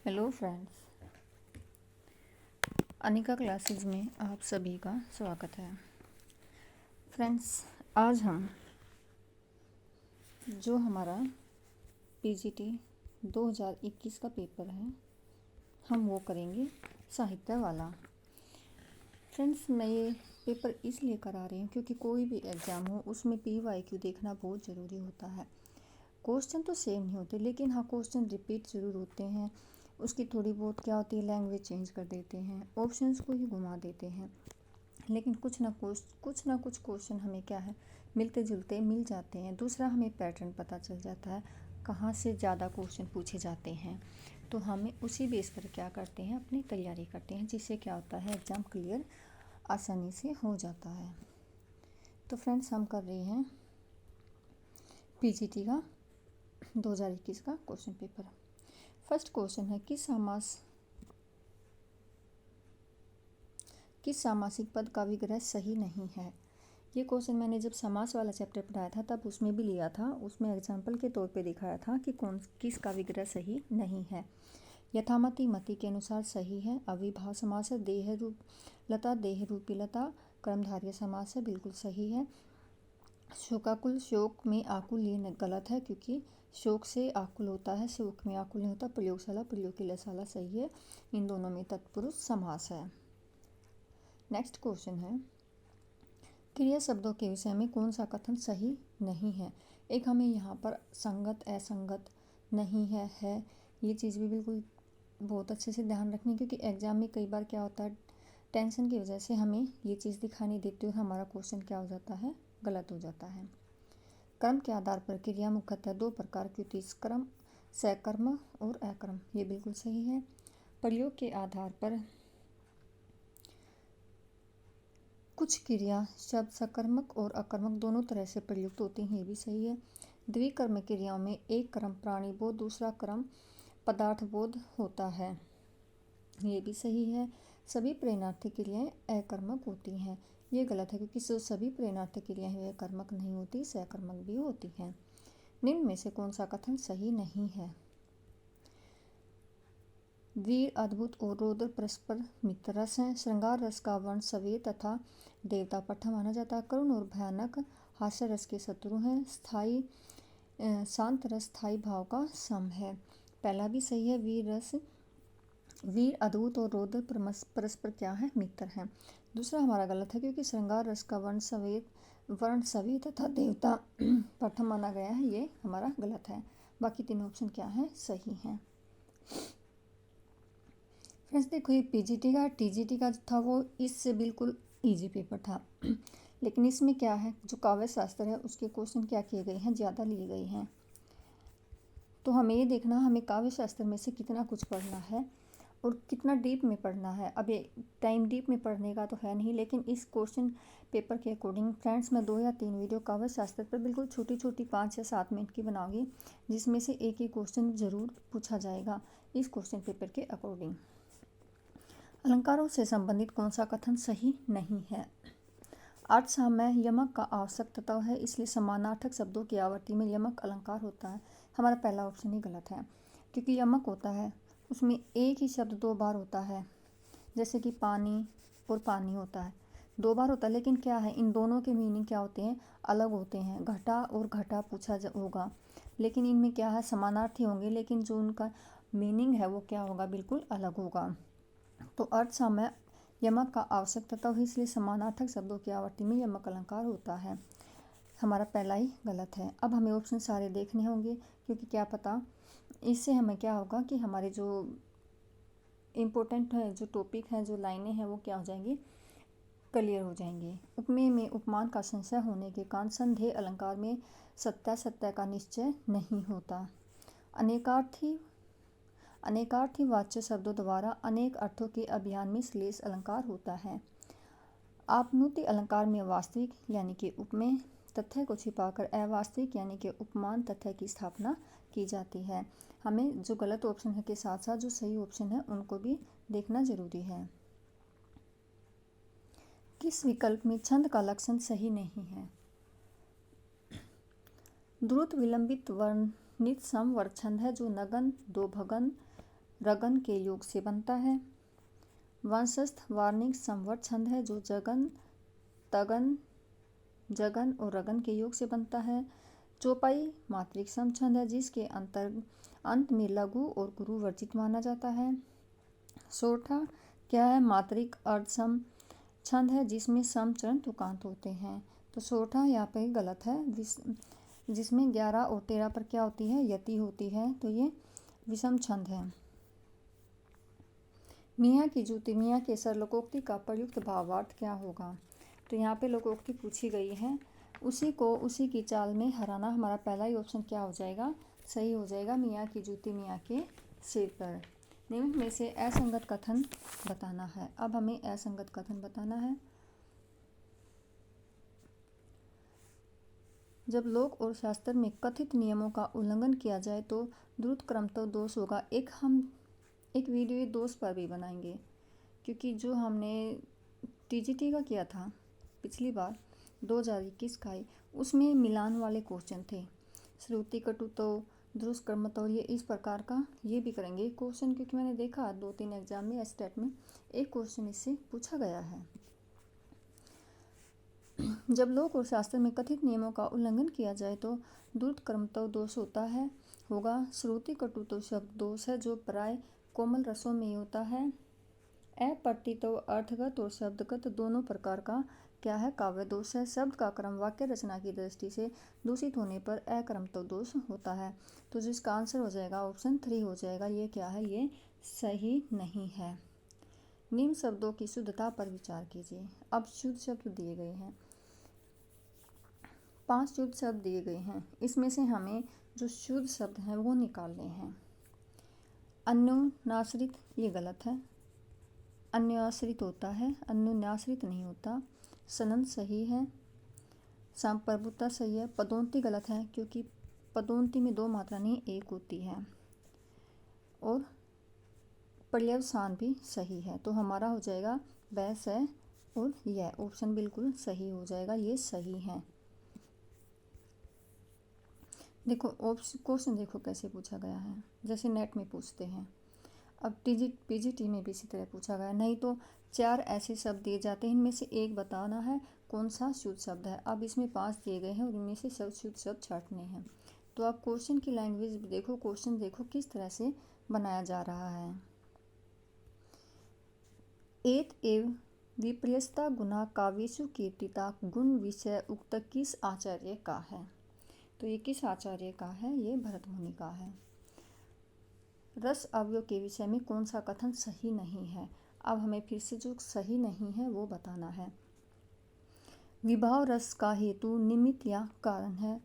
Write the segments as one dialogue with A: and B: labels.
A: Hello friends, Anika classes में आप सभी का स्वागत है। फ्रेंड्स, आज हम जो हमारा पीजीटी 2021 का पेपर है हम वो करेंगे साहित्य वाला। फ्रेंड्स, मैं ये पेपर इसलिए करा रही हूँ क्योंकि कोई भी एग्ज़ाम हो उसमें PYQ देखना बहुत ज़रूरी होता है। क्वेश्चन तो सेम नहीं होते, लेकिन हाँ क्वेश्चन रिपीट ज़रूर होते हैं। उसकी थोड़ी बहुत क्या होती है, लैंग्वेज चेंज कर देते हैं, ऑप्शंस को ही घुमा देते हैं, लेकिन कुछ ना कुछ क्वेश्चन हमें क्या है मिलते जुलते मिल जाते हैं। दूसरा, हमें पैटर्न पता चल जाता है कहाँ से ज़्यादा क्वेश्चन पूछे जाते हैं, तो हमें उसी बेस पर क्या करते हैं, अपनी तैयारी करते हैं, जिससे क्या होता है एग्ज़ाम क्लियर आसानी से हो जाता है। तो फ्रेंड्स, हम कर रहे हैं पीजीटी का 2021 का क्वेश्चन पेपर। फर्स्ट क्वेश्चन है, किस सामासिक पद का विग्रह सही नहीं है। ये क्वेश्चन मैंने जब समास वाला चैप्टर पढ़ाया था तब उसमें भी लिया था। उसमें एग्जाम्पल के तौर पे दिखाया था कि किसका विग्रह सही नहीं है। यथामति मति के अनुसार सही है। अविभाव समास है। देह रूप लता देह रूपी लता कर्मधारय समास है, बिल्कुल सही है। शोकाकुल, शोक में आकुल, ये गलत है क्योंकि शोक से आकुल होता है, शोक में आकुल नहीं होता। प्रयोगशाला प्रयोग की लसाला सही है। इन दोनों में तत्पुरुष समास है। नेक्स्ट क्वेश्चन है, क्रिया शब्दों के विषय में कौन सा कथन सही नहीं है। एक हमें यहाँ पर संगत, असंगत, नहीं है, ये चीज़ भी बिल्कुल बहुत अच्छे से ध्यान रखनी, क्योंकि एग्जाम में कई बार क्या होता है टेंशन की वजह से हमें ये चीज़ दिखाई नहीं देती और हमारा क्वेश्चन क्या हो जाता है, गलत हो जाता है। कर्म के आधार पर क्रिया मुख्यतः दो प्रकार की होती है, कर्म, सकर्म और अकर्म, ये बिल्कुल सही है। प्रयोग के आधार पर कुछ क्रिया शब्द सकर्मक और अकर्मक दोनों तरह से प्रयुक्त होती हैं, ये भी सही है। द्विकर्म क्रियाओं में एक क्रम प्राणी बोध, दूसरा क्रम पदार्थ बोध होता है, ये भी सही है। सभी प्रेरणार्थी क्रियाएं अकर्मक होती हैं, ये गलत है क्योंकि सभी प्रेरणार्थी क्रियाएं वे कर्मक नहीं होती, सकर्मक भी होती हैं। निम्न में से कौन सा कथन सही नहीं है। वीर, अद्भुत और रौद्र परस्पर मित्र रस हैं। श्रृंगार रस का वर्ण सवेर तथा देवता पट्टा माना जाता है। करुण और भयानक हास्य रस के शत्रु हैं। शांत रस स्थायी भाव का सम है, पहला भी सही है। वीर, अद्भुत और रौद्र परस्पर क्या है, मित्र हैं। दूसरा हमारा गलत है क्योंकि श्रृंगार रस का वर्ण सवेर तथा देवता प्रथम माना गया है, ये हमारा गलत है। बाकी तीनों ऑप्शन क्या है, सही हैं। फ्रेंड्स देखो, ये पीजीटी का टीजीटी का था वो इससे बिल्कुल इजी पेपर था लेकिन इसमें क्या है, जो काव्य शास्त्र है उसके क्वेश्चन क्या किए गए हैं, ज़्यादा लिए गए हैं। तो हमें ये देखना हमें काव्य शास्त्र में से कितना कुछ पढ़ना है और कितना डीप में पढ़ना है। अब ये टाइम डीप में पढ़ने का तो है नहीं, लेकिन इस क्वेश्चन पेपर के अकॉर्डिंग फ्रेंड्स मैं 2 या 3 वीडियो काव्य शास्त्र पर बिल्कुल छोटी छोटी 5 या 7 मिनट की बनाऊंगी, जिसमें से एक ही क्वेश्चन ज़रूर पूछा जाएगा इस क्वेश्चन पेपर के अकॉर्डिंग। अलंकारों से संबंधित कौन सा कथन सही नहीं है। अर्थ सामय यमक का आवश्यक तत्व है, इसलिए समानार्थक शब्दों की आवर्ती में यमक अलंकार होता है। हमारा पहला ऑप्शन ही गलत है क्योंकि यमक होता है उसमें एक ही शब्द 2 बार होता है, जैसे कि पानी और पानी होता है 2 बार होता है, लेकिन क्या है इन दोनों के मीनिंग क्या होते हैं, अलग होते हैं। घटा और घटा पूछा होगा, लेकिन इनमें क्या है समानार्थी होंगे, लेकिन जो उनका मीनिंग है वो क्या होगा, बिल्कुल अलग होगा। तो अर्थ सामय यमक का आवश्यक तत्व है, इसलिए समानार्थक शब्दों की आवर्ती में यमक अलंकार होता है। हमारा पहला ही गलत है। अब हमें ऑप्शन सारे देखने होंगे क्योंकि क्या पता इससे हमें क्या होगा कि हमारे जो इम्पोर्टेंट है, जो टॉपिक है, जो लाइनें हैं वो क्या हो जाएंगी, क्लियर हो जाएंगी। उपमेय में उपमान का संशय होने के कारण संदेह अलंकार में सत्य का निश्चय नहीं होता। अनेकार्थी वाच्य शब्दों द्वारा अनेक अर्थों के अभियान में श्लेष अलंकार होता है। आपनुति अलंकार में वास्तविक यानी कि उपमेय तथ्य को छिपाकर अवास्तविक यानी कि उपमान तथ्य की स्थापना की जाती है। हमें जो गलत ऑप्शन है के साथ साथ जो सही ऑप्शन है उनको भी देखना जरूरी है। किस विकल्प में छंद का लक्षण सही नहीं है। द्रुत विलंबित वर्णित समवर्ग छंद है जो नगन, दो भगन, रगन के योग से बनता है। वंशस्थ वार्णिक संवृत छंद है जो जगन, तगन, जगन और रगन के योग से बनता है। चौपाई मात्रिक सम छंद है जिसके अंत में लघु और गुरु वर्जित माना जाता है। सोरठा क्या है? मात्रिक अर्धसम छंद है जिसमें सम चरण तुकांत होते हैं। तो सोरठा यहाँ पे गलत है, जिसमें 11 और 13 पर क्या होती है? यति होती है, तो ये विषम छंद है। मियाँ की जूती मियाँ के सर लोकोक्ति का प्रयुक्त भावार्थ क्या होगा? तो यहाँ पे लोकोक्ति पूछी गई है। उसी को उसी की चाल में हराना, हमारा पहला ही ऑप्शन क्या हो जाएगा? सही हो जाएगा। मियाँ की जूती मियाँ के सिर पर। निम्न में से असंगत कथन बताना है। अब हमें असंगत कथन बताना है। जब लोक और शास्त्र में कथित नियमों का उल्लंघन किया जाए तो द्रुत क्रमतः दोष होगा। हम एक वीडियो दोष पर भी बनाएंगे, क्योंकि जो हमने टीजीटी का किया था पिछली बार 2021 का ही, उसमें मिलान वाले क्वेश्चन थे। श्रुति कटुतो, दुष्कर्मतो, ये इस प्रकार का ये भी करेंगे क्वेश्चन, क्योंकि मैंने देखा 2-3 एग्जाम में स्टेट में एक क्वेश्चन इससे पूछा गया है। जब लोक और शास्त्र में कथित नियमों का उल्लंघन किया जाए तो द्रुत कर्मतो दोष होगा। श्रुति कटुतो शब्द दोष है जो प्राय कोमल रसों में होता है। अप्रतीतो अर्थगत और शब्दगत दोनों प्रकार का क्या है? काव्य दोष है। शब्द का क्रम वाक्य रचना की दृष्टि से दूषित होने पर अक्रमतो दोष होता है। तो जिसका आंसर हो जाएगा ऑप्शन 3 हो जाएगा। ये क्या है? ये सही नहीं है। निम्न शब्दों की शुद्धता पर विचार कीजिए। अब शुद्ध शब्द दिए गए हैं, 5 शुद्ध शब्द दिए गए हैं। इसमें से हमें जो शुद्ध शब्द हैं वो निकालने हैं। अन्योन्याश्रित, ये गलत है। अन्याश्रित होता है, अन्योन्याश्रित नहीं होता। सनन सही है। संप्रभुता सही है। पदोन्ति गलत है, क्योंकि पदोन्ति में 2 मात्रा नहीं 1 होती है। और पर्यवसान भी सही है। तो हमारा हो जाएगा वैस है और यह ऑप्शन बिल्कुल सही हो जाएगा। ये सही है। देखो क्वेश्चन देखो कैसे पूछा गया है, जैसे नेट में पूछते हैं। अब पीजीटी में भी इसी तरह पूछा गया। नहीं तो 4 ऐसे शब्द दिए जाते हैं, इनमें से एक बताना है कौन सा शुद्ध शब्द है। अब इसमें 5 दिए गए हैं और इनमें से सब शुद्ध शब्द छांटने हैं। तो आप क्वेश्चन की लैंग्वेज देखो, क्वेश्चन देखो किस तरह से बनाया जा रहा है। एत एव विपर्यस्ता गुना काव्येषु कीर्तिता गुण विषय उक्त किस आचार्य का है? तो ये किस आचार्य का है? ये भरत मुनि का है। रस अवयव के विषय में कौन सा कथन सही नहीं है? अब हमें फिर से जो सही नहीं है वो बताना है। विभाव रस का हेतु निमित्त या कारण है।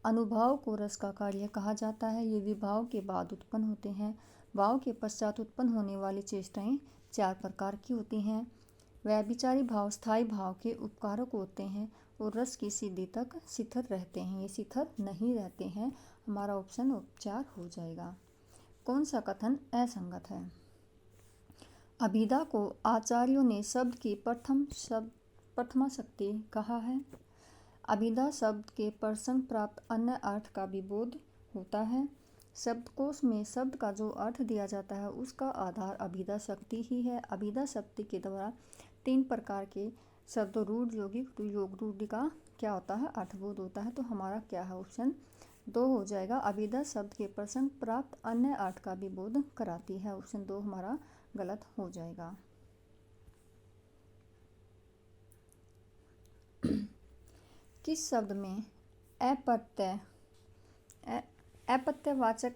A: अनुभाव को रस का कार्य कहा जाता है। ये विभाव के बाद उत्पन्न होते हैं। भाव के पश्चात उत्पन्न होने वाली चेष्टाएं 4 प्रकार की होती हैं। व्यभिचारी भाव स्थायी भाव के उपकारक होते हैं और रस की सिद्धि तक शिथिल रहते हैं। ये शिथिल नहीं रहते हैं। हमारा ऑप्शन 4 हो जाएगा। कौन सा कथन असंगत है? अभिधा को आचार्यों ने शब्द की प्रथमा शक्ति कहा है। अभिधा शब्द के प्रसंग प्राप्त अन्य अर्थ का भी बोध होता है। शब्दकोश में शब्द का जो अर्थ दिया जाता है उसका आधार अभिधा शक्ति ही है। अभिधा शक्ति के द्वारा 3 प्रकार के शब्द रूढ़, यौगिक, योग रूढ़ का क्या होता है? अर्थबोध होता है। तो हमारा क्या है? ऑप्शन 2 हो जाएगा। अभिधा शब्द के प्रसंग प्राप्त अन्य अर्थ का भी बोध कराती है। ऑप्शन 2 हमारा गलत हो जाएगा। किस शब्द में अपत्यवाचक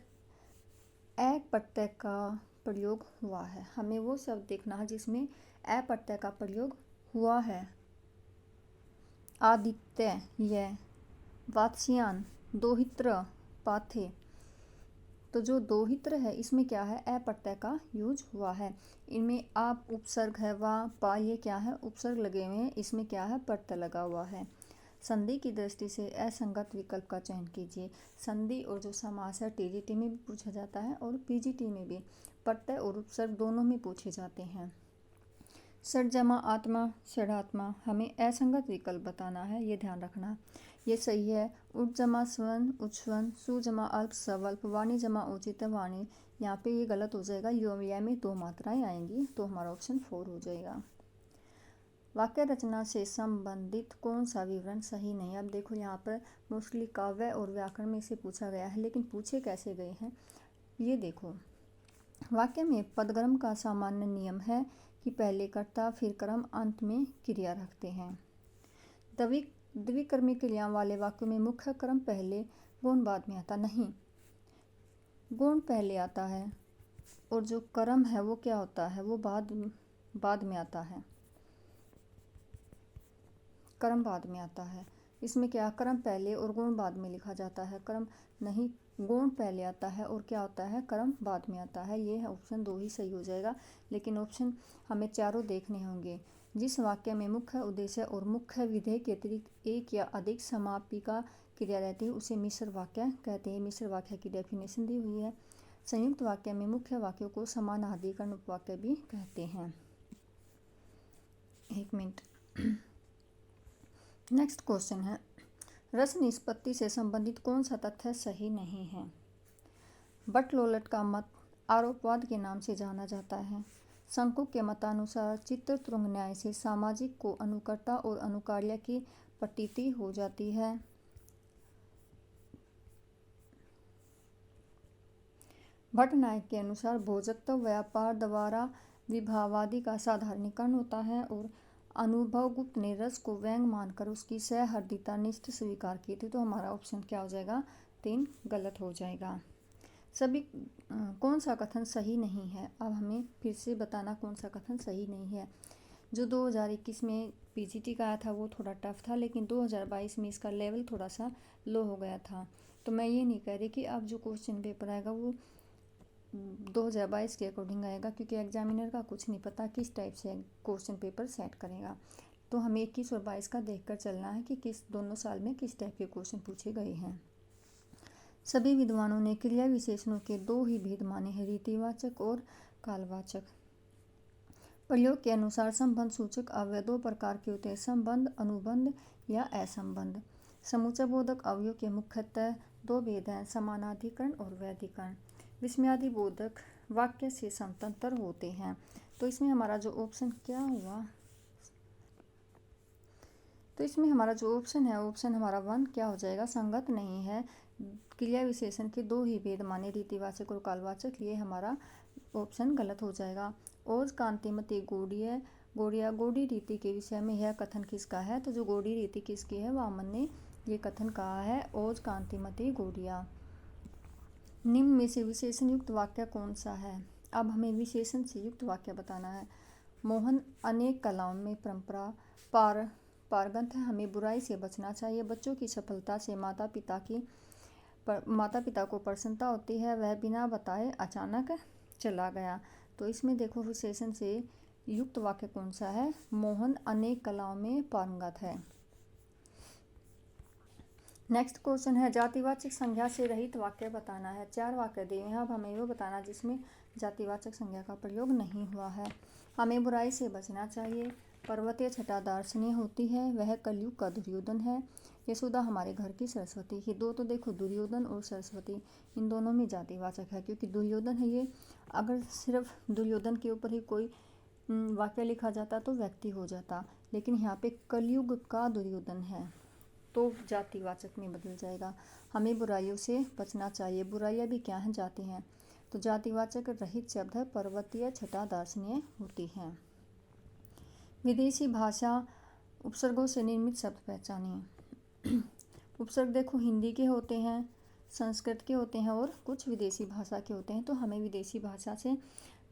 A: अप्रत्यय का प्रयोग हुआ है? हमें वो शब्द देखना है जिसमें अप्रत्यय का प्रयोग हुआ है। आदित्य, यह, वात्स्यायन, दोहित्र, पाथे। तो जो दोहित्र है इसमें क्या है? अप्रत्यय का यूज हुआ है। इनमें आप उपसर्ग है, वा, पा, ये क्या है? उपसर्ग लगे हुए हैं। इसमें क्या है? प्रत्यय लगा हुआ है। संधि की दृष्टि से असंगत विकल्प का चयन कीजिए। संधि और जो समास है टीजीटी में भी पूछा जाता है और पीजीटी में भी। प्रत्यय और उपसर्ग दोनों में पूछे जाते हैं। षड जमा आत्मा षडात्मा, हमें असंगत विकल्प बताना है, ये ध्यान रखना। ये सही है। उठ जमा स्वन उच्छ्वन, सु जमा अल्प स्वल्प, वाणी जमा उचित वाणी। यहाँ पे ये गलत हो जाएगा, योमया में 2 मात्राएं आएंगी, तो हमारा ऑप्शन 4 हो जाएगा। वाक्य रचना से संबंधित कौन सा विवरण सही नहीं। अब देखो यहाँ पर मोस्टली काव्य और व्याकरण में से पूछा गया है, लेकिन पूछे कैसे गए हैं ये देखो। वाक्य में पदक्रम का सामान्य नियम है कि पहले कर्ता फिर कर्म अंत में क्रिया रखते हैं। द्विकर्मी क्रियाओं वाले वाक्यों में मुख्य कर्म पहले गुण बाद में आता नहीं, गुण पहले आता है और जो कर्म है वो क्या होता है, वो बाद में आता है, कर्म बाद में आता है। इसमें क्या कर्म पहले और गुण बाद में लिखा जाता है, कर्म नहीं, गुण पहले आता है और क्या होता है, कर्म बाद में आता है। ये ऑप्शन 2 ही सही हो जाएगा, लेकिन ऑप्शन हमें चारों देखने होंगे। जिस वाक्य में मुख्य उद्देश्य और मुख्य विधेय के अतिरिक्त एक या अधिक समापिका क्रिया रहती है उसे मिश्र वाक्य कहते हैं। मिश्र वाक्य की डेफिनेशन दी हुई है। संयुक्त वाक्य में मुख्य वाक्यों को समानाधिकरण उपवाक्य भी कहते हैं। 1 मिनट। नेक्स्ट क्वेश्चन है, रस निष्पत्ति से संबंधित कौन सा तथ्य सही नहीं है। बटलोलट का मत आरोपवाद के नाम से जाना जाता है। शंकु के मतानुसार चित्रतुंग न्याय से सामाजिक को अनुकर्ता और अनुकार्य की प्रतीति हो जाती है। भट्टनायक के अनुसार भोजकत्व व्यापार द्वारा विभावादि का साधारणीकरण होता है और अनुभवगुप्त ने रस को व्यंग मानकर उसकी सहृदयता निष्ठ स्वीकार की थी। तो हमारा ऑप्शन क्या हो जाएगा, 3 गलत हो जाएगा। सभी कौन सा कथन सही नहीं है। अब हमें फिर से बताना कौन सा कथन सही नहीं है। जो 2021 में पीजीटी का आया था वो थोड़ा टफ था, लेकिन 2022 में इसका लेवल थोड़ा सा लो हो गया था। तो मैं ये नहीं कह रही कि अब जो क्वेश्चन पेपर आएगा वो 2022 के अकॉर्डिंग आएगा, क्योंकि एग्जामिनर का कुछ नहीं पता किस टाइप से क्वेश्चन पेपर सेट करेगा। तो हमें 21 और 22 का देखकर चलना है कि किस दोनों साल में किस टाइप के क्वेश्चन पूछे गए हैं। सभी विद्वानों ने क्रिया विशेषणों के 2 ही भेद माने हैं, रीतिवाचक और कालवाचक। प्रयोग के अनुसार संबंध सूचक अवयव 2 प्रकार के होते हैं, संबंध, अनुबंध या असंबंध। समुच्चय बोधक अवयव के मुख्यतः 2 भेद हैं, समानाधिकरण और वैधिकरण। विस्मयादि बोधक वाक्य से समतंत्र होते हैं। तो इसमें हमारा जो ऑप्शन क्या हुआ, तो इसमें हमारा जो ऑप्शन है, ऑप्शन हमारा 1 क्या हो जाएगा, संगत नहीं है। क्रिया विशेषण के 2 ही भेद माने, रीतिवाचक और कालवाचक, ये हमारा ऑप्शन गलत हो जाएगा। ओज कांतिमती गौड़िया गौड़ी रीति के विषय में यह कथन किसका है। तो जो गौड़ी रीति किसकी है, वामन ने ये कथन कहा है, ओज कांतिमती गौड़िया। निम्न में से विशेषण युक्त वाक्य कौन सा है। अब हमें विशेषण से युक्त वाक्य बताना है। मोहन अनेक कलाओं में परंपरा पारंगत है, हमें बुराई से बचना चाहिए। बच्चों की सफलता से माता पिता को प्रसन्नता होती है, वह बिना बताए अचानक चला गया। तो इसमें देखो विशेषण से युक्त वाक्य कौन सा है, मोहन अनेक कलाओं में पारंगत है। नेक्स्ट क्वेश्चन है, जातिवाचक संज्ञा से रहित वाक्य बताना है। 4 वाक्य दिए हैं, अब हमें वो बताना जिसमें जातिवाचक संज्ञा का प्रयोग नहीं हुआ है। हमें बुराई से बचना चाहिए। पर्वतीय छटा दार्शनीय होती है, वह कलयुग का दुर्योधन है। यशोदा हमारे घर की सरस्वती। ये 2 तो देखो दुर्योधन और सरस्वती इन दोनों में जातिवाचक है, क्योंकि दुर्योधन है ये, अगर सिर्फ दुर्योधन के ऊपर ही कोई वाक्य लिखा जाता तो व्यक्ति हो जाता, लेकिन यहाँ पे कलयुग का दुर्योधन है तो जातिवाचक में बदल जाएगा। हमें बुराइयों से बचना चाहिए, बुराइयाँ भी क्या हैं, जाति हैं। तो जातिवाचक रहित शब्द है पर्वतीय छटा दार्शनीय होती हैं। विदेशी भाषा उपसर्गों से निर्मित शब्द पहचानिए। उपसर्ग देखो हिंदी के होते हैं, संस्कृत के होते हैं और कुछ विदेशी भाषा के होते हैं। तो हमें विदेशी भाषा से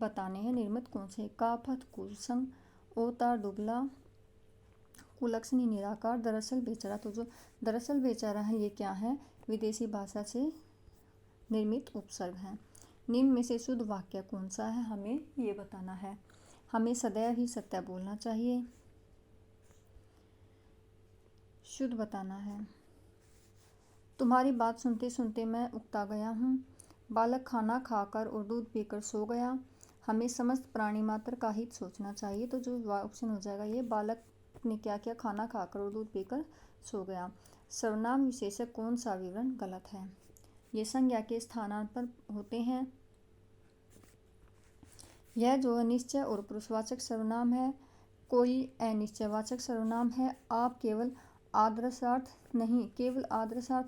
A: बताने हैं निर्मित कौन से। काफत कुसंग, ओतार दुबला, कुलक्षणी निराकार, दरअसल बेचारा। तो जो दरअसल बेचारा है ये क्या है, विदेशी भाषा से निर्मित उपसर्ग है। निम्न में से शुद्ध वाक्य कौन सा है, हमें ये बताना है। हमें सदैव ही सत्य बोलना चाहिए, शुद्ध बताना है। तुम्हारी बात सुनते सुनते मैं उकता गया हूँ। बालक खाना खाकर और दूध पीकर सो गया। हमें समस्त प्राणी मात्र का हित सोचना चाहिए। तो जो ऑप्शन हो जाएगा ये, बालक ने क्या किया, खाना खाकर और दूध पीकर सो गया। सर्वनाम विशेषक कौन सा विवरण गलत है? ये संज्ञा के स्थानांतरण होते हैं। यह जो निश्चय और पुरुषवाचक सर्वनाम है, कोई अनिश्चयवाचक सर्वनाम है। आप केवल आदर्शार्थ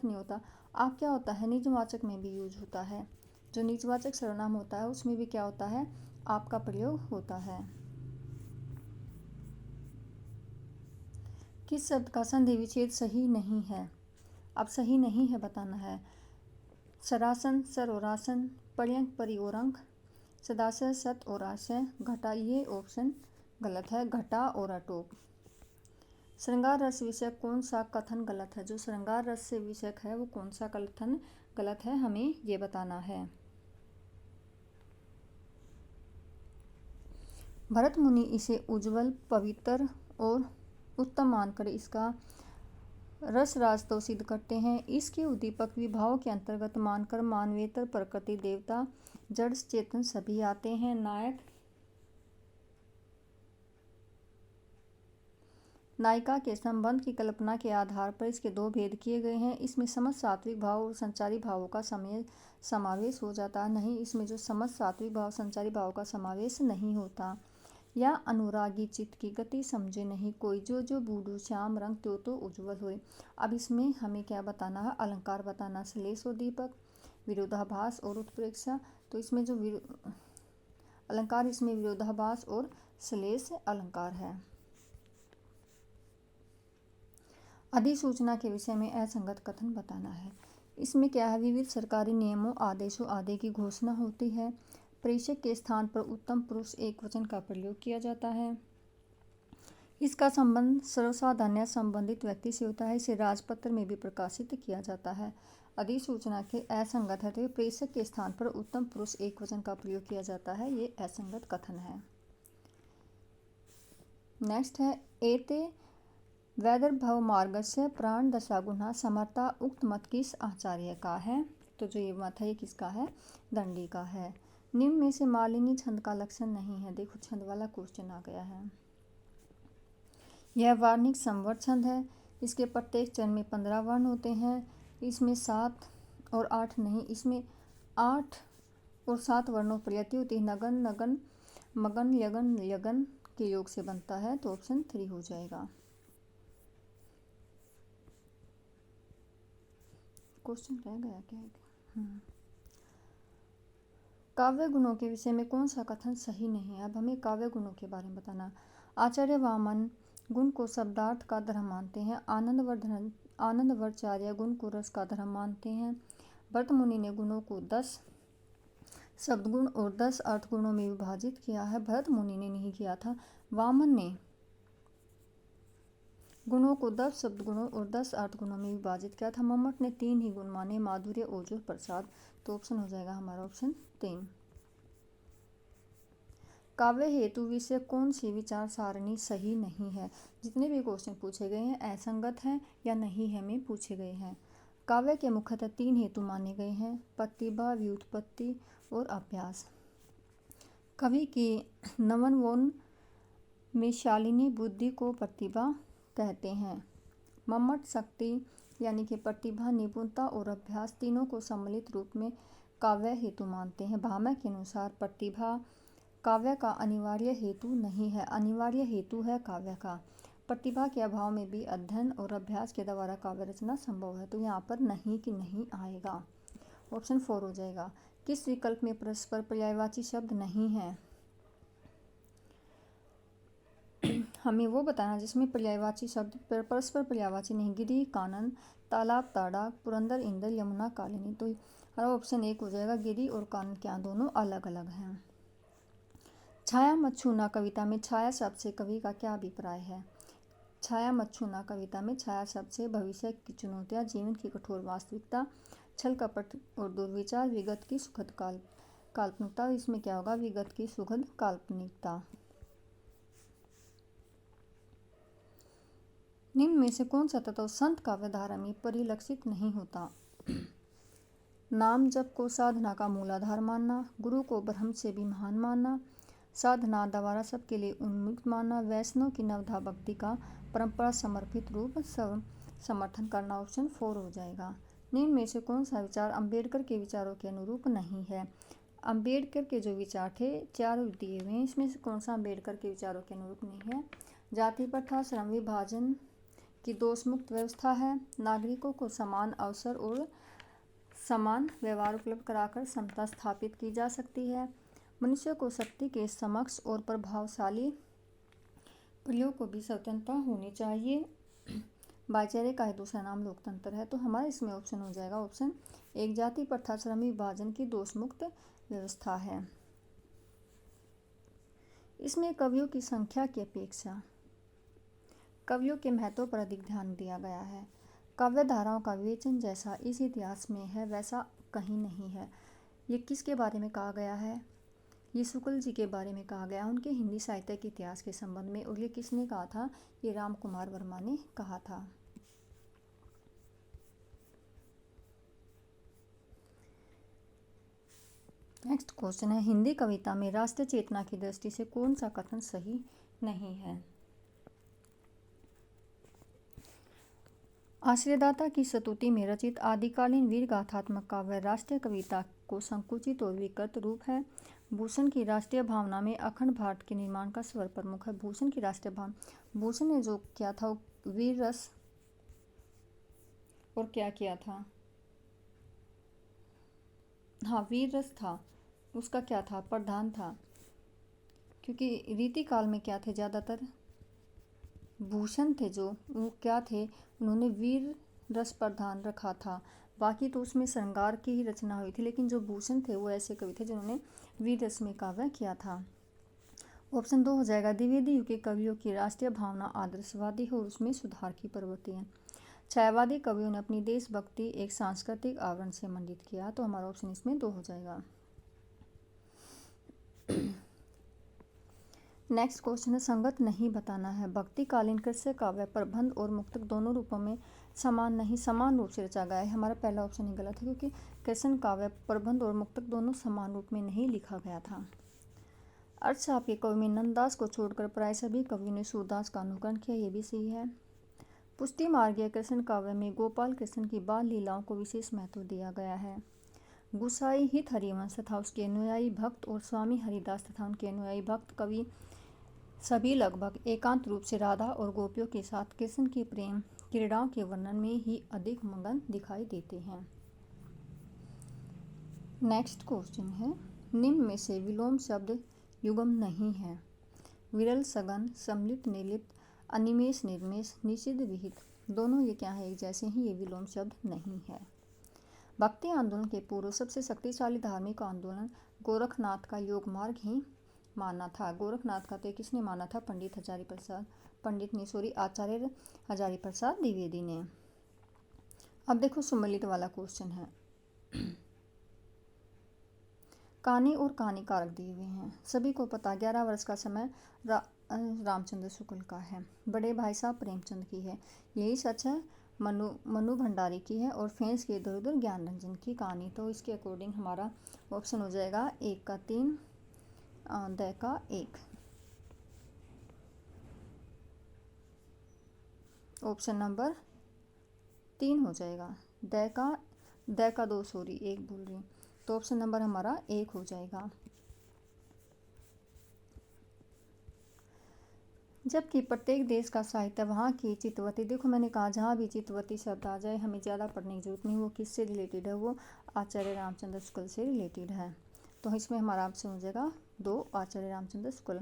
A: नहीं होता। आप क्या होता है, निजवाचक में भी यूज होता है। जो निजवाचक सर्वनाम होता है उसमें भी क्या होता है, आपका प्रयोग होता है। किस शब्द का संधि विच्छेद सही नहीं है? अब सही नहीं है बताना है। सरासन, सर और आसन, पर्यंक, परि और अंक, सदाशय, सत और आशय, घटा। ये ऑप्शन गलत है, घटा और अटोप। श्रृंगार रस विषयक कौन सा कथन गलत है? जो श्रृंगार रस से विषयक है वो कौन सा कथन गलत है, हमें ये बताना है। भरत मुनि इसे उज्ज्वल, पवित्र और उत्तम मानकर इसका रसराज तो सिद्ध करते हैं। इसके उद्दीपक विभाव के अंतर्गत मानकर मानवेतर, प्रकृति, देवता, जड़, चेतन सभी आते हैं। नायिका के संबंध की कल्पना के आधार पर इसके दो भेद किए गए हैं। इसमें समस्त सात्विक भाव और संचारी भावों का समावेश हो जाता है। नहीं, इसमें जो समस्त सात्विक भाव, संचारी भाव का समावेश नहीं होता। या अनुरागी चित्त की गति समझे नहीं कोई, जो जो बूढ़ो श्याम रंग त्यो तो उज्ज्वल हुए। अब इसमें हमें क्या बताना है, अलंकार बताना। श्लेष और दीपक, विरोधाभास और उत्प्रेक्षा। तो इसमें जो अलंकार, इसमें विरोधाभास और श्लेष अलंकार है। अधिसूचना के विषय में असंगत कथन बताना है। इसमें क्या है, विविध सरकारी नियमों, आदेशों आदि की घोषणा होती है। प्रेषक के स्थान पर उत्तम पुरुष एक वचन का प्रयोग किया जाता है। इसका संबंध सर्वसाधारण या संबंधित व्यक्ति से होता है। इसे राजपत्र में भी प्रकाशित किया जाता है। अधिसूचना के असंगत है, तो प्रेषक के स्थान पर उत्तम पुरुष एक वचन का प्रयोग किया जाता है, ये असंगत कथन है। नेक्स्ट है, एते वैदर्भव मार्गस्य प्राण दशा गुना समर्था, उक्त मत किस आचार्य का है? तो जो ये मत है ये किसका है, दंडी का है। निम्न में से मालिनी छंद का लक्षण नहीं है। देखो छंद वाला क्वेश्चन आ गया है। यह वार्णिक संवर छंद है। इसके प्रत्येक चरण में 15 वर्ण होते हैं। इसमें 7 और 8 नहीं, इसमें 8 और 7 वर्णों पर यति होती है। नगन, नगन, मगन, यगन, यगन के योग से बनता है। तो ऑप्शन 3 हो जाएगा। क्वेश्चन रह गया क्या? काव्य गुणों के विषय में कौन सा कथन सही नहीं है? अब हमें काव्य गुणों के बारे में बताना। आचार्य वामन गुण को शब्दार्थ का धर्म मानते हैं। आनंदवर्चार्य गुण को रस का धर्म मानते हैं। भरत मुनि ने गुणों को 10 शब्द गुण और 10 अर्थ गुणों में विभाजित किया है। भरत मुनि ने नहीं किया था, वामन ने गुणों को 10 शब्द गुणों और 10 अर्थ गुणों में विभाजित किया था। मम्मट ने 3 ही गुण माने, माधुर्य, ओजो, प्रसाद। तो ऑप्शन हो जाएगा हमारा ऑप्शन 3। काव्य हेतु विषय कौन सी विचार सारणी सही नहीं है? जितने भी क्वेश्चन पूछे गए हैं असंगत हैं या नहीं है में पूछे गए हैं। काव्य के मुख्यतः 3 हेतु माने गए हैं, प्रतिभा, व्युत्पत्ति और अभ्यास। कवि की नवनवोन में शालिनी बुद्धि को प्रतिभा कहते हैं। मम्मट शक्ति यानी कि प्रतिभा, निपुणता और अभ्यास तीनों को सम्मिलित रूप में काव्य हेतु मानते हैं। भामह के अनुसार प्रतिभा काव्य का अनिवार्य हेतु नहीं है, अनिवार्य हेतु है काव्य का। प्रतिभा के अभाव में भी अध्ययन और अभ्यास के द्वारा काव्य रचना संभव है। तो यहाँ पर नहीं कि नहीं आएगा, ऑप्शन 4 हो जाएगा। किस विकल्प में परस्पर पर्यायवाची शब्द नहीं है? हमें वो बताना जिसमें पर्यायवाची शब्द परस्पर पर्यायवाची नहीं। गिरी, कानन, तालाब, ताड़ाक, पुरंदर, इंदर, यमुना, कालिनी। तो हमारा ऑप्शन 1 हो जाएगा। गिरी और कानन क्या दोनों अलग अलग हैं। छाया मत छूना कविता में छाया शब्द से कवि का क्या अभिप्राय है? छाया मत छूना कविता में छाया शब्द से भविष्य की चुनौतियाँ, जीवन की कठोर वास्तविकता, छल कपट और दुर्विचार, विगत की सुखद काल्पनिकता। इसमें क्या होगा, विगत की सुखद काल्पनिकता। निम्न में से कौन सा तत्व संत काव्यधारा में परिलक्षित नहीं होता? नाम जप को साधना का मूलाधार मानना, गुरु को ब्रह्म से भी महान मानना, साधना द्वारा सबके लिए उन्मुक्त मानना, वैष्णव की नवधा भक्ति का परंपरा समर्पित रूप सब समर्थन करना। ऑप्शन 4 हो जाएगा। निम्न में से कौन सा विचार अंबेडकर के विचारों के अनुरूप नहीं है? अंबेडकर के जो विचार थे 4 दिए हुए हैं, इसमें से कौन सा अंबेडकर के विचारों के अनुरूप नहीं है? जाति प्रथा, श्रम विभाजन की दोष मुक्त व्यवस्था है, नागरिकों को समान अवसर और समान व्यवहार उपलब्ध कराकर समता स्थापित की जा सकती है, मनुष्य को शक्ति के समक्ष और प्रभावशाली प्रयोग को भी स्वतंत्रता होनी चाहिए, भाईचारे का ही दूसरा नाम लोकतंत्र है। तो हमारा इसमें ऑप्शन हो जाएगा ऑप्शन 1, जाति प्रथा श्रम विभाजन की दोष मुक्त व्यवस्था है। इसमें कवियों की संख्या की अपेक्षा कवियों के महत्व पर अधिक ध्यान दिया गया है। काव्य धाराओं का विवेचन जैसा इस इतिहास में है वैसा कहीं नहीं है। ये किसके बारे में कहा गया है? ये शुक्ल जी के बारे में कहा गया, उनके हिंदी साहित्य के इतिहास के संबंध में। और ये किसने कहा था? ये राम कुमार वर्मा ने कहा था। नेक्स्ट क्वेश्चन है, हिंदी कविता में राष्ट्रीय चेतना की दृष्टि से कौन सा कथन सही नहीं है? आश्रयदाता की स्तुति में रचित आदिकालीन वीर गाथात्मक काव्य राष्ट्रीय कविता को संकुचित और विकृत रूप है। भूषण की राष्ट्रीय भावना में अखंड भारत के निर्माण का स्वर प्रमुख है। भूषण की राष्ट्रीय भावना, भूषण ने जो किया था वीर रस और क्या किया था? हाँ, वीर रस था, उसका क्या था? प्रधान था, क्योंकि रीति काल में क्या थे? ज़्यादातर भूषण थे, जो वो क्या थे? उन्होंने वीर रस प्रधान रखा था। बाकी तो उसमें श्रृंगार की ही रचना हुई थी, लेकिन जो भूषण थे वो ऐसे कवि थे जिन्होंने वीर रस में काव्य किया था। ऑप्शन 2 हो जाएगा। द्विवेदी युग के कवियों की राष्ट्रीय भावना आदर्शवादी है और उसमें सुधार की प्रवृत्ति है। छायावादी कवियों ने अपनी देशभक्ति एक सांस्कृतिक आवरण से मंडित किया। तो हमारा ऑप्शन इसमें 2 हो जाएगा। नेक्स्ट क्वेश्चन है, संगत नहीं बताना है। भक्तिकालीन कृष्ण काव्य प्रबंध और मुक्तक दोनों रूपों में समान रूप से रचा गया है। हमारा पहला ऑप्शन ही गलत है, क्योंकि कृष्ण काव्य प्रबंध और मुक्तक दोनों समान रूप में नहीं लिखा गया था। अर्थशास्त्र के कवि में नंददास को छोड़कर प्राय सभी कवियों ने सूरदास का अनुकरण किया, ये भी सही है। पुष्टि मार्गीय कृष्ण काव्य में गोपाल कृष्ण की बाल लीलाओं को विशेष महत्व दिया गया है। गुसाई हित हरिवंश तथा उसके अनुयायी भक्त और स्वामी हरिदास तथा उनके अनुयायी भक्त कवि सभी लगभग एकांत रूप से राधा और गोपियों के साथ कृष्ण की प्रेम क्रीड़ाओं के वर्णन में ही अधिक मगन दिखाई देते हैं। नेक्स्ट क्वेश्चन है, निम्न में से विलोम शब्द युगम नहीं है। विरल, सघन, सम्मिलित, निर्लिप्त, अनिमेष, निर्मेष, निषिद्ध, विहित, दोनों ये क्या है? एक जैसे ही, ये विलोम शब्द नहीं है। भक्ति आंदोलन के पूर्व सबसे शक्तिशाली धार्मिक आंदोलन गोरखनाथ का योग मार्ग ही माना था। गोरखनाथ का तो किसने माना था? आचार्य हजारी प्रसाद द्विवेदी ने। अब देखो सम्मिलित वाला क्वेश्चन है। कहानी और कहानी कारक दिए हुए हैं। सभी को पता 11 वर्ष का समय रामचंद्र शुक्ल का है, बड़े भाई साहब प्रेमचंद की है, यही सच है मनु भंडारी की है, और फेंस के इधर उधर ज्ञान रंजन की कहानी। तो इसके अकॉर्डिंग हमारा ऑप्शन हो जाएगा 1 का 3, द का 1। ऑप्शन नंबर 3 हो जाएगा। द का 2, सॉरी 1 बोल रही हूँ। तो ऑप्शन नंबर हमारा 1 हो जाएगा। जबकि प्रत्येक देश का साहित्य वहाँ की चित्तवती, देखो मैंने कहा जहाँ भी चित्तवती शब्द आ जाए हमें ज़्यादा पढ़ने की जरूरत नहीं, वो किससे रिलेटेड है? वो आचार्य रामचंद्र शुक्ल से रिलेटेड है। तो इसमें हमारा ऑप्शन हो जाएगा 2, आचार्य रामचंद्र शुक्ल।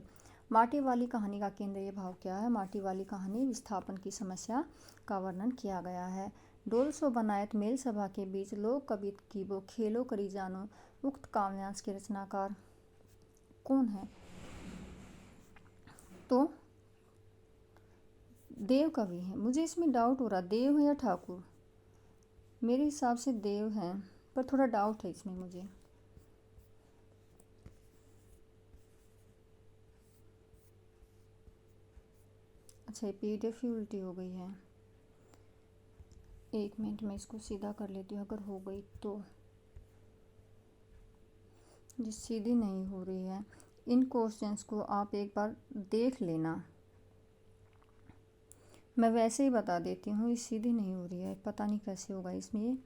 A: माटी वाली कहानी का केंद्रीय भाव क्या है? माटी वाली कहानी विस्थापन की समस्या का वर्णन किया गया है। डोल सो बनायत मेल सभा के बीच लोक कवित की वो खेलो करी जानो, उक्त काव्यांश के रचनाकार कौन है? तो देव कवि हैं। मुझे इसमें डाउट हो रहा, देव है या ठाकुर? मेरे हिसाब से देव हैं, पर थोड़ा डाउट है इसमें मुझे। अच्छा, ये पीडीएफ ही उल्टी हो गई है। 1 मिनट में इसको सीधा कर लेती हूँ, अगर हो गई तो। ये सीधी नहीं हो रही है। इन क्वेश्चंस को आप एक बार देख लेना। मैं वैसे ही बता देती हूँ, ये सीधी नहीं हो रही है, पता नहीं कैसे होगा इसमें ये।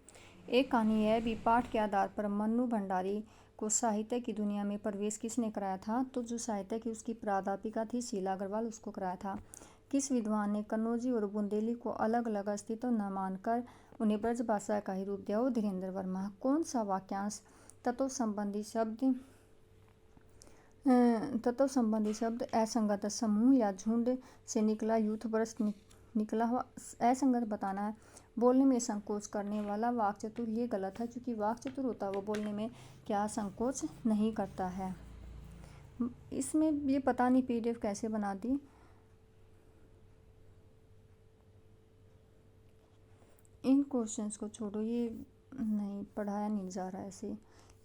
A: एक कहानी है भी, पाठ के आधार पर मन्नू भंडारी को साहित्य की दुनिया में प्रवेश किसने कराया था? तो जो साहित्य की उसकी प्राध्यापिका थी शीला अग्रवाल, उसको कराया था। किस विद्वान ने कन्नौजी और बुंदेली को अलग अलग अस्तित्व न मानकर उन्हें ब्रजभाषा का ही रूप दिया? वो धीरेन्द्र वर्मा। कौन सा वाक्यांश तत्व संबंधी शब्द असंगत समूह या झुंड से निकला यूथबर्स्ट निकला हुआ? असंगत बताना है। बोलने में संकोच करने वाला वाक चतुर, ये गलत है क्योंकि वाक चतुर होता है वो बोलने में क्या संकोच नहीं करता है। इसमें ये पता नहीं पीडीएफ कैसे बना दी। इन क्वेश्चंस को छोड़ो, ये नहीं पढ़ाया नहीं जा रहा है ऐसे,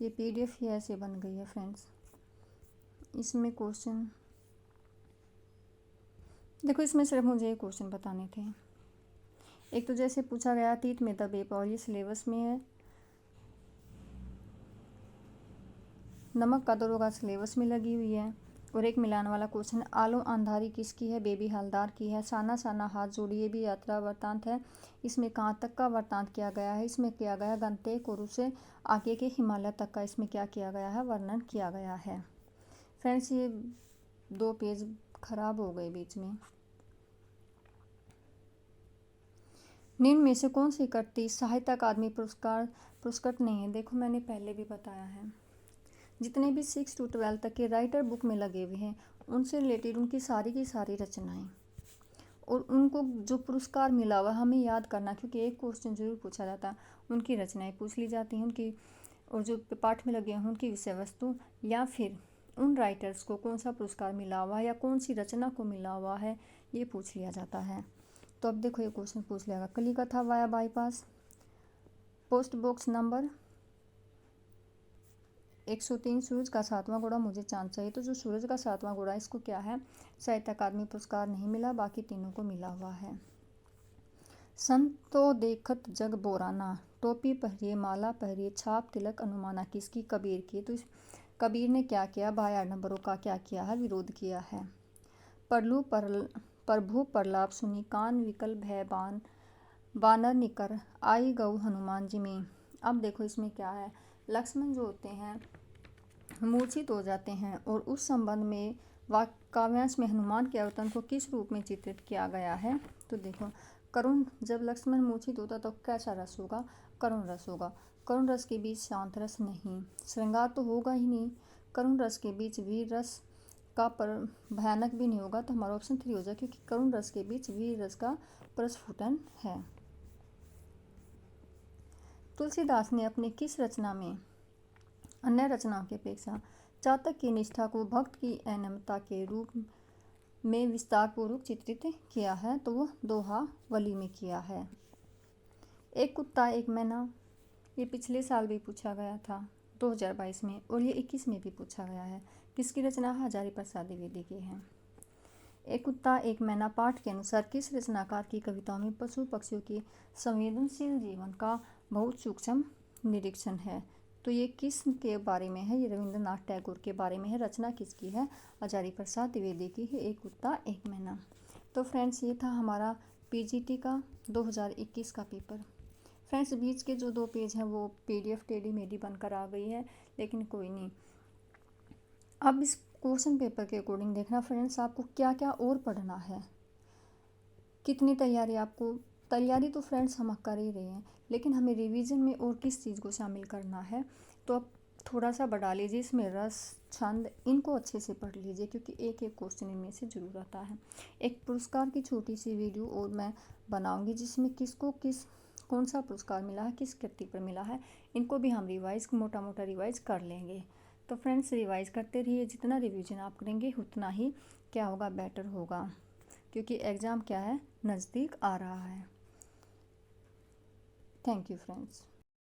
A: ये पीडीएफ ही ऐसे बन गई है फ्रेंड्स। इसमें क्वेश्चन देखो, इसमें सिर्फ मुझे ये क्वेश्चन बताने थे। एक तो जैसे पूछा गया तीत में दबे, और ये सिलेबस में है। नमक का दरोगा सिलेबस में लगी हुई है। और एक मिलान वाला क्वेश्चन, आलो अंधारी किसकी है? बेबी हलदार की है। साना साना हाथ जोड़िए भी यात्रा वृतांत है। इसमें कहाँ तक का वृतांत किया गया है? इसमें किया गया गंते कोरु से आगे के हिमालय तक का इसमें क्या किया गया है? वर्णन किया गया है। फ्रेंड्स, ये 2 पेज खराब हो गए बीच में। निम्न में से कौन सी कृति साहित्य अकादमी पुरस्कृत नहीं है? देखो, मैंने पहले भी बताया है, जितने भी 6 to 12 तक के राइटर बुक में लगे हुए हैं उनसे रिलेटेड उनकी सारी की सारी रचनाएं और उनको जो पुरस्कार मिला हुआ हमें याद करना, क्योंकि एक क्वेश्चन जरूर पूछा जाता है। उनकी रचनाएं पूछ ली जाती हैं, उनकी और जो पाठ में लगे हैं उनकी विषय वस्तु, या फिर उन राइटर्स को कौन सा पुरस्कार मिला हुआ है या कौन सी रचना को मिला हुआ है, ये पूछ लिया जाता है। तो अब देखो, ये क्वेश्चन पूछ लिया, Kalikatha via bypass, post box number 103, सूरज का 7वां घोड़ा, मुझे चांद चाहिए। तो जो सूरज का 7वां घोड़ा, इसको क्या है? साहित्य अकादमी पुरस्कार नहीं मिला, बाकी तीनों को मिला हुआ है। संतो देखत जग बोराना, टोपी पहरिए माला पहरिए, छाप तिलक अनुमाना, किसकी? कबीर की। तो इस कबीर ने क्या किया? 52 नंबरों का क्या किया है? विरोध किया है। प्रभु प्रलाप सुनी, कान विकल भय बानर निकर, आई गऊ हनुमान जी में। अब देखो, इसमें क्या है? लक्ष्मण जो होते हैं मूर्छित हो जाते हैं और उस संबंध में काव्यांश में हनुमान के अवतरण को किस रूप में चित्रित किया गया है? तो देखो, करुण, जब लक्ष्मण मूर्छित होता तो कैसा रस होगा? करुण रस होगा। करुण रस के बीच शांत रस नहीं, श्रृंगार तो होगा ही नहीं। करुण रस के बीच वीर रस का भयानक भी नहीं होगा। तो हमारा ऑप्शन 3 हो जाए, क्योंकि करुण रस के बीच वीर रस का प्रस्फुटन है। तुलसीदास ने अपनी किस रचना में अन्य रचनाओं की अपेक्षा चातक की निष्ठा को भक्त की अनम्रता के रूप में विस्तार पूर्वक चित्रित किया है? तो वो दोहावली में किया है। एक कुत्ता एक मैना, ये पिछले साल भी पूछा गया था 2022 में, और ये 21 में भी पूछा गया है। किसकी रचना? हजारी प्रसाद द्विवेदी की है। एक कुत्ता एक मैना पाठ के अनुसार किस रचनाकार की कविताओं में पशु पक्षियों की संवेदनशील जीवन का बहुत सूक्ष्म निरीक्षण है? तो ये किस के बारे में है? ये रविंद्रनाथ टैगोर के बारे में है। रचना किसकी है? हजारी प्रसाद द्विवेदी की है, एक कुत्ता एक मैना। तो फ्रेंड्स, ये था हमारा पीजीटी का 2021 का पेपर। फ्रेंड्स, बीच के जो 2 पेज हैं वो पीडीएफ टेढ़ी मेढ़ी बनकर आ गई है, लेकिन कोई नहीं। अब इस क्वेश्चन पेपर के अकॉर्डिंग देखना फ्रेंड्स, आपको क्या क्या और पढ़ना है, कितनी तैयारी तो फ्रेंड्स हम कर ही रहे हैं, लेकिन हमें रिवीजन में और किस चीज़ को शामिल करना है, तो आप थोड़ा सा बढ़ा लीजिए। इसमें रस, छंद, इनको अच्छे से पढ़ लीजिए, क्योंकि एक एक क्वेश्चन इनमें से जरूर आता है। एक पुरस्कार की छोटी सी वीडियो और मैं बनाऊंगी, जिसमें किसको कौन सा पुरस्कार मिला है, किस कृति पर मिला है, इनको भी हम मोटा मोटा रिवाइज कर लेंगे। तो फ्रेंड्स, रिवाइज करते रहिए, जितना रिवीजन आप करेंगे उतना ही क्या होगा? बेटर होगा, क्योंकि एग्ज़ाम क्या है? नज़दीक आ रहा है। Thank you friends.